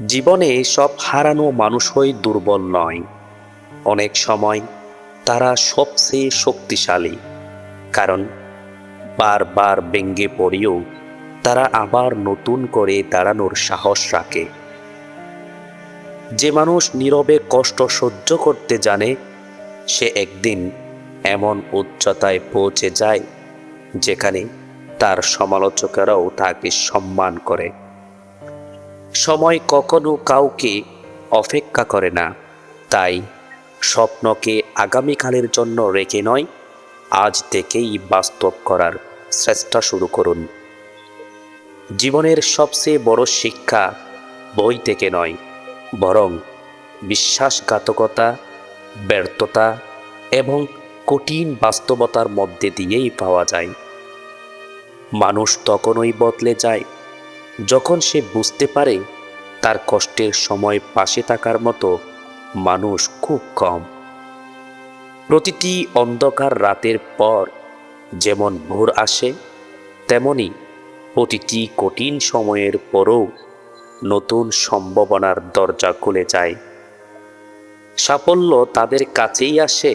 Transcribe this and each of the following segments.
জীবনে সব হারানো মানুষই দুর্বল নয়। অনেক সময় তারা সবচেয়ে শক্তিশালী, কারণ বারবার ভেঙে পড়েও তারা আবার নতুন করে দাঁড়ানোর সাহস রাখে। যে মানুষ নীরবে কষ্ট সহ্য করতে জানে, সে একদিন এমন উচ্চতায় পৌঁছে যায় যেখানে তার সমালোচকেরাও তাকে সম্মান করে। সময় কখনো কাউকে অপেক্ষা করে না, তাই স্বপ্নকে আগামীকালের জন্য রেখে নয়, আজ থেকেই বাস্তব করার চেষ্টা শুরু করুন। জীবনের সবচেয়ে বড় শিক্ষা বই থেকে নয়, বরং বিশ্বাসঘাতকতা, ব্যর্থতা এবং কঠিন বাস্তবতার মধ্যে দিয়েই পাওয়া যায়। মানুষ তখনই বদলে যায় যখন সে বুঝতে পারে তার কষ্টের সময় পাশে থাকার মতো মানুষ খুব কম। প্রতিটি অন্ধকার রাতের পর যেমন ভোর আসে, তেমনি প্রতিটি কঠিন সময়ের পরও নতুন সম্ভাবনার দরজা খুলে যায়। সাফল্য তাদের কাছেই আসে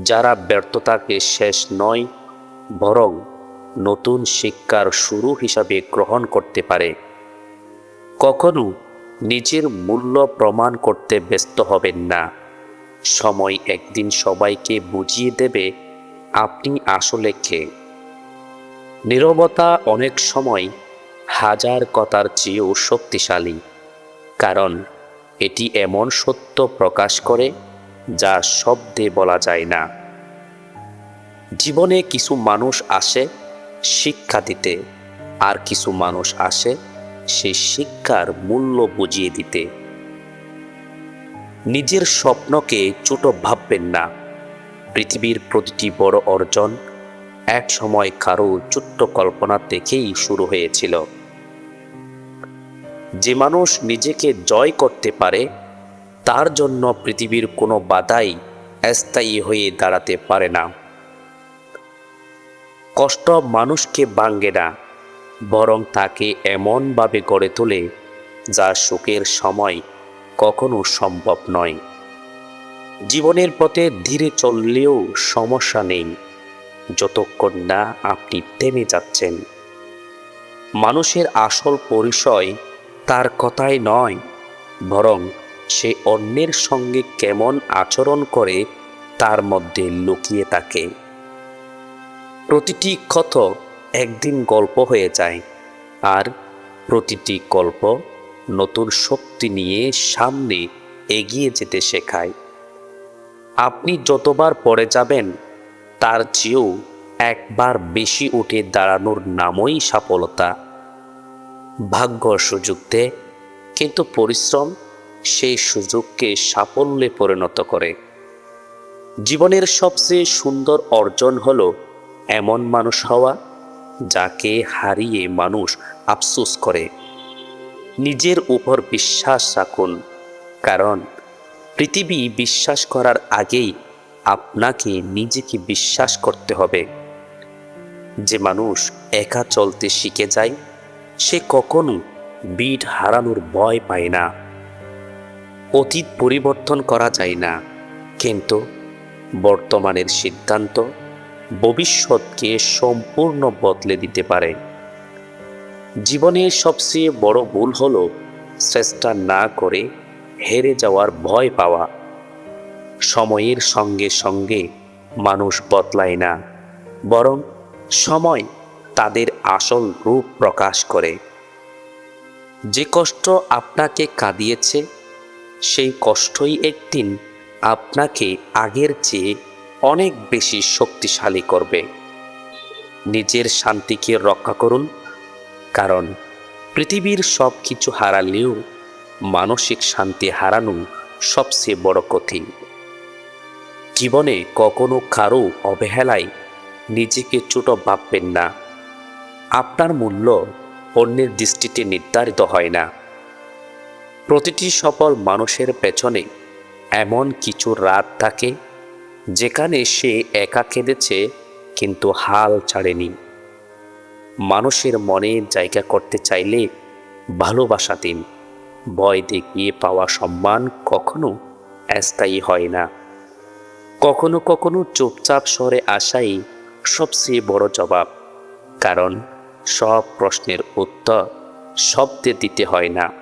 যারা ব্যর্থতাকে শেষ নয়, বরং নতুন শিক্ষার শুরু হিসাবে গ্রহণ করতে পারে। কখনো নিজের মূল্য প্রমাণ করতে ব্যস্ত হবেন না। সময় একদিন সবাইকে বুঝিয়ে দেবে আপনি আসলে কে। নীরবতা অনেক সময় হাজার কথার চেয়েও শক্তিশালী, কারণ এটি এমন সত্য প্রকাশ করে যা শব্দে বলা যায় না। জীবনে কিছু মানুষ আসে শিক্ষা দিতে, আর কিছু মানুষ আসে সেই শিক্ষার মূল্য বুঝিয়ে দিতে। নিজের স্বপ্নকে ছোট ভাববেন না। পৃথিবীর প্রতিটি বড় অর্জন এক সময় কারো ছোট্ট কল্পনা থেকেই শুরু হয়েছিল। যে মানুষ নিজেকে জয় করতে পারে, তার জন্য পৃথিবীর কোনো বাধাই স্থায়ী হয়ে দাঁড়াতে পারে না। কষ্ট মানুষকে ভাঙে না, বরং তাকে এমনভাবে গড়ে তোলে যা সুখের সময় কখনো সম্ভব নয়। জীবনের পথে ধীরে চললেও সমস্যা নেই, যতক্ষণ না আপনি থেমে যাচ্ছেন। মানুষের আসল পরিচয় তার কথাই নয়, বরং সে অন্যের সঙ্গে কেমন আচরণ করে তার মধ্যে লুকিয়ে থাকে। প্রতিটি ক্ষত একদিন গল্প হয়ে যায়, আর প্রতিটি গল্প নতুন শক্তি নিয়ে সামনে এগিয়ে যেতে শেখায়। আপনি যতবার পড়ে যাবেন, তার চেয়েও একবার বেশি উঠে দাঁড়ানোর নামই সফলতা। ভাগ্য সুযোগ দেয়, কিন্তু পরিশ্রম সেই সুযোগকে সাফল্যে পরিণত করে। জীবনের সবচেয়ে সুন্দর অর্জন হলো এমন মানুষ হওয়া যাকে হারিয়ে মানুষ আফসোস করে। নিজের উপর বিশ্বাস রাখুন, কারণ পৃথিবী বিশ্বাস করার আগেই আপনাকে নিজেকে বিশ্বাস করতে হবে। যে মানুষ একা চলতে শিখে যায়, সে কখনো বিট হারানোর ভয় পায় না। অতীত পরিবর্তন করা যায় না, কিন্তু বর্তমানের সিদ্ধান্ত ভবিষ্যৎকে সম্পূর্ণ বদলে দিতে পারে। জীবনের সবচেয়ে বড় ভুল হলো চেষ্টা না করে হেরে যাওয়ার ভয় পাওয়া। সময়ের সঙ্গে সঙ্গে মানুষ বদলায় না, বরং সময় তাদের আসল রূপ প্রকাশ করে। যে কষ্ট আপনাকে কাঁদিয়েছে, সেই কষ্টই একদিন আপনাকে আগের চেয়ে অনেক বেশি শক্তিশালী করবে। নিজের শান্তিকে রক্ষা করুন, কারণ পৃথিবীর সব কিছু হারালেও মানসিক শান্তি হারানো সবচেয়ে বড় কঠিন। জীবনে কখনো কারো অবহেলায় নিজেকে ছোট ভাববেন না। আপনার মূল্য অন্যের দৃষ্টিতে নির্ধারিত হয় না। প্রতিটি সফল মানুষের পেছনে এমন কিছু রাত থাকে যেখানে সে একা কেঁদেছে, কিন্তু হাল ছাড়েনি। মানুষের মনে জায়গা করতে চাইলে ভালোবাসা দিন, ভয় দেখিয়ে পাওয়া সম্মান কখনো স্থায়ী হয় না। কখনো কখনো চুপচাপ সরে আসাই সবচেয়ে বড় জবাব, কারণ সব প্রশ্নের উত্তর শব্দে দিতে হয় না।